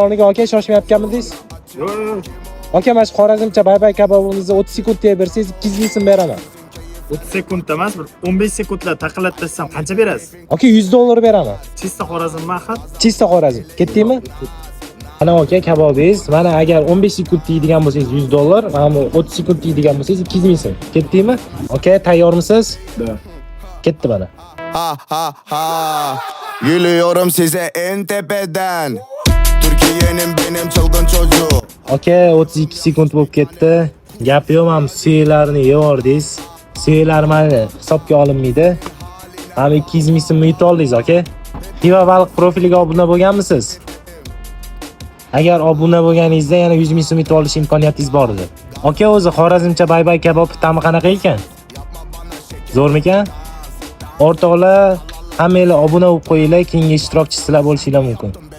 Saloniga aka shoshmayotganmidingiz? Yo'q. Aka mana shu Xorazmcha bay kabobimizni 30 sekundga bersangiz 200 ming so'm beraman. 30 sekundda emas, bir 15 sekundda taqillatlasam qancha berasiz? Aka $100 beraman. Chista Xorazm maxat. Chista Xorazm. Ketdingmi? Mana aka kabobingiz. Mana agar 15 sekund yeydigan bo'lsangiz $100, mana bu 30 sekund yeydigan bo'lsangiz 200 ming so'm. Ketdingmi? Aka tayyormisiz? Da. Ketdi mana. Ha ha ha. Gülüyorum size en tepeden. Türkiye'nin benim çılgın çocuğu. Aka 32 sekund bo'lib ketdi. Gap yo'q, ham suylarni yeyordingiz. Suylar mana hisobga olinmaydi. Ham 200 ming so'm yutib oldingiz aka. Xiva baliq profiliga obuna bo'lganmisiz? Agar obuna bo'lganingizda yana 100 ming so'm yutib olish imkoniyatingiz bor edi. Aka o'zi Xorazmcha bay kabob ta'mi qanaqa ekan? Zo'rmikan? O'rtoqlar, hammalar obuna bo'lib qo'yinglar, keyingi ishtirokchisizlar bo'lishinglar mumkin.